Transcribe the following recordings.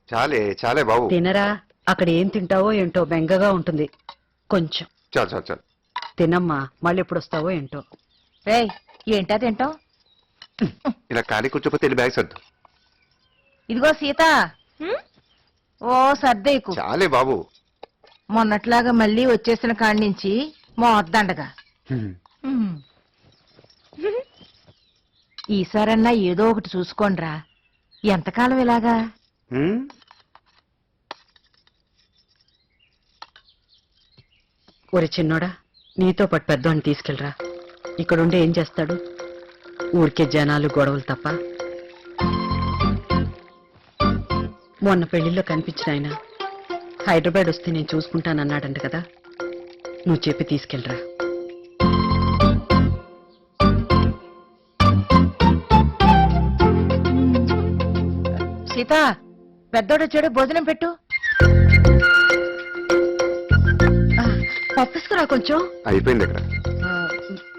చాలే చాలే బాబు. తినరా, అక్కడ ఏం తింటావో ఏంటో బెంగగా ఉంటుంది. కొంచెం చాలు చాలు చాలు. తినమ్మా, మళ్ళీ ఎప్పుడు వస్తావో ఏంటో. రేయ్, ఏంటా తింటాం? ఇలా ఖాళీ కూర్చోపోతే వెళ్ళి బ్యాగ్ సర్దు. ఇదిగో సీత, ఓ సర్దేకు. చాలే బాబు. మొన్నట్లాగా మళ్ళీ వచ్చేసిన కాడి నుంచి మోద్దండగా. ఈసారన్నా ఏదో ఒకటి చూసుకోండ్రా. ఎంతకాలం ఇలాగా? ఒరి చిన్నోడా, నీతో పాటు పెద్దవాడిని తీసుకెళ్ళరా. ఇక్కడుండి ఏం చేస్తాడు? ఊరికే జనాలు గొడవలు తప్ప. మొన్న పెళ్లిలో కనిపించిన ఆయన హైదరాబాద్ వస్తే నేను చూసుకుంటానన్నాడంట కదా, నువ్వు చెప్పి తీసుకెళ్ళరా. సీత, పెద్దోడొచ్చాడు, భోజనం పెట్టు. పప్పిస్తురా కొంచెం. అయిపోయింది ఇక్కడ. ఆ,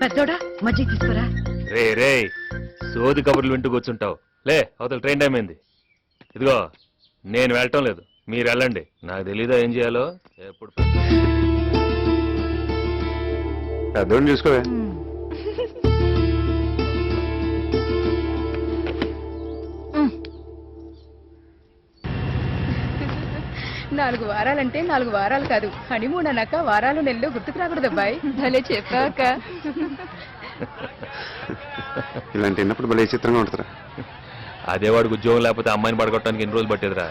పెద్దోడా మజ్జిగ తీసుకురా. రే రే సోది కబుర్లు వింటూ కూర్చుంటావు. లే, అవతల ట్రైన్ టైం అయింది. ఇదిగో నేను వెళ్ళటం లేదు, మీరు వెళ్ళండి. నాకు తెలీదా ఏం చేయాలో. ఎప్పుడు పెద్దోడిని చూసుకోవే. నాలుగు వారాలంటే 4 వారాలు కాదు, హనీమూన్ అన్నాక వారాలు నెలలు గుర్తుకు రాకూడదు అబ్బాయి. భలే చెప్పాక. ఇలాంటి విన్నప్పుడు భలే చిత్రంగా ఉంటుందిరా. అదే వాడికి ఉద్యోగం లేకపోతే అమ్మాయిని పడగొట్టడానికి ఎన్ని రోజులు పట్టేదిరా.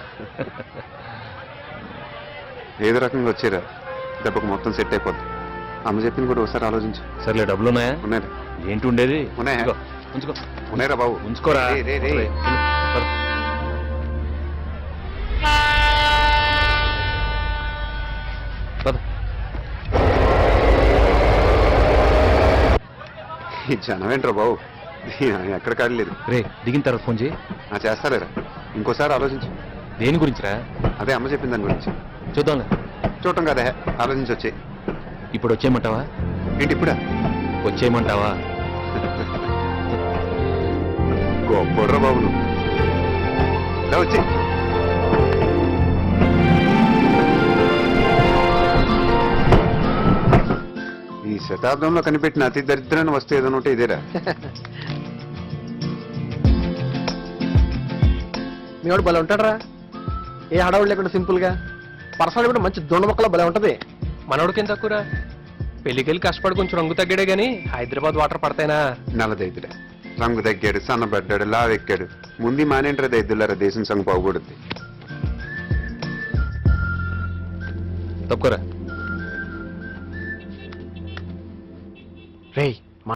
ఏదో రకంగా వచ్చేరా, దెబ్బకు మొత్తం సెట్ అయిపోద్ది. అమ్మ చెప్పింది కూడా ఒకసారి ఆలోచించు. సర్లే, డబ్బులు ఉన్నాయా? ఉన్నాయిరా. ఏంటి ఉండేది? ఉన్నాయా? ఇదిగో, ఉంచుకో. ఉన్నాయిరా బాబు. ఉంచుకోరా. రే, రే, రే. పద. పద. ఈ జనం ఏంట్రా బాబు, ఎక్కడ కాడలేదు. రే, దిగిన తర్వాత ఫోన్ చేయి. చేస్తాలేరా, ఇంకోసారి ఆలోచించు. దేని గురించిరా? అదే అమ్మ చెప్పిన దాని గురించి. చూద్దాంలే. చూడటం కదా, ఆలోచించి వచ్చే. ఇప్పుడు వచ్చేయమంటావా? ఏంటి ఇప్పుడా? వచ్చేయమంటావా? గొప్పడ్రా బాబు నువ్వు. వచ్చే. ఈ శతాబ్దంలో కనిపెట్టిన అతి దరిద్రాన్ని వస్తే ఏదైనా ఉంటే ఇదేరా. మీవాడు భలే ఉంటాడరా, ఏ హడావుడు లేకుండా సింపుల్ గా. పర్సనల్ కూడా మంచి దొండ మొక్కలో భలే ఉంటది. మనోడికేం తక్కువరా, పెళ్లికెళ్ళి కష్టపడి కొంచెం రంగు తగ్గాడే గాని హైదరాబాద్ వాటర్ పడతాయినా. నల్లదైతుడా, రంగు తగ్గాడు, సన్నబడ్డాడు, లావెక్కాడు. ముందు మానేంట్రా దైద్యులారా, దేశం సంగ పోకూడదు. తప్పుకోరా. రేయ్,